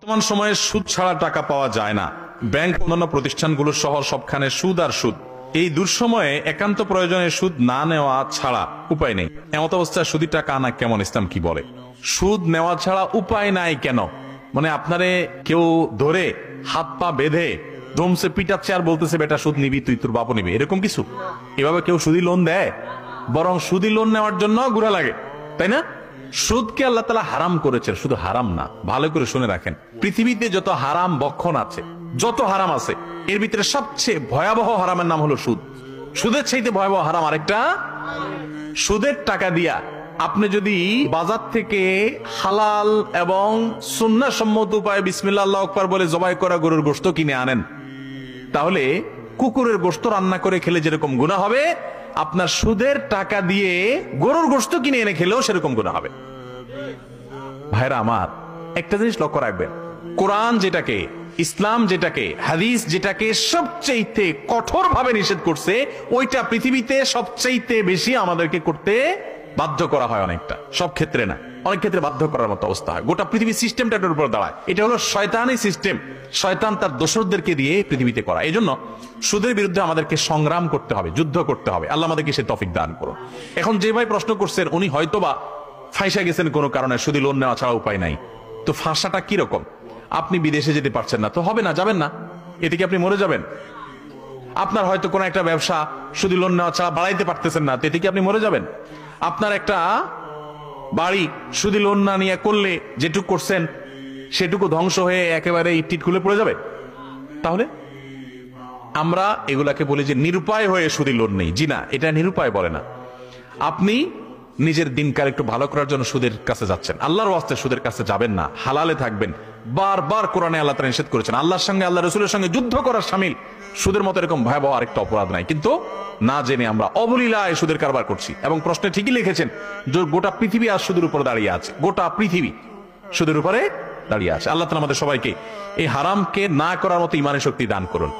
বর্তমান সময়ে সুদ ছাড়া টাকা পাওয়া যায় না। ব্যাংক অন্যান্য প্রতিষ্ঠানগুলো সহ সবখানে সুদ আর সুদ। এই দুঃসময়ে একান্ত প্রয়োজনে সুদ না নেওয়া ছাড়া উপায় নেই। এমত অবস্থায় সুদি টাকা আনা কেমন, ইসলাম কি বলে? সুদ নেওয়া ছাড়া উপায় নাই কেন? মানে আপনারে কেউ ধরে হাত পা বেঁধে ধমসে পিটাচ্ছে আর বলতেছে বেটা সুদ নিবি, তুই তোর বাপও নিবি, এরকম কিছু? এভাবে কেউ সুদি লোন দেয়? বরং সুদি লোন নেওয়ার জন্য গুড়া লাগে, তাই না? সুদকে আল্লাহ তাআলা হারাম করেছেন, শুধু হারাম না, ভালো করে শুনে রাখেন। পৃথিবীতে যত হারাম বক্ষণ আছে, যত হারাম আছে, এর ভিতরে সবচেয়ে ভয়াবহ হারামের নাম হলো সুদ। সুদের চাইতে ভয়াবহ হারাম আরেকটা। সুদের টাকা দিয়া আপনি যদি বাজার থেকে হালাল এবং সুন্নাহ সম্মত উপায়ে বিসমিল্লাহ আল্লাহু আকবার বলে জবাই করা গরুর গোশত কিনে আনেন, তাহলে কুকুরের গোশত রান্না করে খেলে যেরকম গুনাহ হবে, আপনার সুদের টাকা দিয়ে গরুর গোশত কিনে এনে খেলেও সেরকম গুনাহ হবে। ভাইরা আমার, একটা জিনিস লক্ষ্য রাখবেন, কোরআন যেটাকে, ইসলাম যেটাকে, হাদিস যেটাকে সবচেয়ে কঠোর ভাবে নিষেধ করছে, ওইটা পৃথিবীতে সবচেয়ে বেশি আমাদেরকে করতে বাধ্য করা হয়। অনেকটা, সব ক্ষেত্রে না, অনেক ক্ষেত্রে বাধ্য করার মতো অবস্থা হয়। গোটা পৃথিবীর সিস্টেমটার উপর দাঁড়ায়। এটা হলো শয়তানি সিস্টেম। শয়তান তার দোসরদেরকে দিয়ে পৃথিবীতে করা। এই জন্য সুদের বিরুদ্ধে আমাদেরকে সংগ্রাম করতে হবে, যুদ্ধ করতে হবে। আল্লাহ আমাদেরকে সে তৌফিক দান করুন। এখন যে ভাই প্রশ্ন করছেন, উনি হয়তোবা ফাঁসা গেছেন কোনো কারণে, সুদি লোন নেওয়া ছাড়া উপায় নাই। তো ফাঁসাটা কিরকম? আপনি বিদেশে যেতে পারছেন না, তো হবে না, যাবেন না, এতে কি আপনি মরে যাবেন? আপনার হয়তো কোনো একটা ব্যবসা সুদি লোন নেওয়া ছাড়া বাড়াইতে পারতেছেন না, তো এতে কি আপনি মরে যাবেন? আপনার একটা বাড়ি সুদি লোন না নিয়ে করলে যেটুকু করছেন সেটুকু ধ্বংস হয়ে একেবারে ইট খুলে পড়ে যাবে? তাহলে আমরা এগুলাকে বলি যে নিরুপায় হয়ে সুদি লোন নেই। জি না, এটা নিরুপায় বলে না। আপনি নিজের দিনকাল একটু ভালো করার জন্য সুদের কাছে যাচ্ছেন, আল্লাহর ওয়াস্তে সুদের কাছে যাবেন না, হালালে থাকবেন। বারবার কোরআনে আল্লাহ তাআলা নিষেধ করেছেন। আল্লাহর সঙ্গে, আল্লাহ রাসূলের সঙ্গে যুদ্ধ করার শামিল সুদের মতো এরকম ভয়াবহ আরেকটা অপরাধ নাই। কিন্তু না জেনে আমরা অবলীলায় সুদের কারবার করছি। এবং প্রশ্নে ঠিকই লিখেছেন যে গোটা পৃথিবী আর সুদের উপরে দাঁড়িয়ে আছে। গোটা পৃথিবী সুদের উপরে দাঁড়িয়ে আছে। আল্লাহ তাআলা আমাদের সবাইকে এই হারামকে না করার মতো ঈমানের শক্তি দান করুন।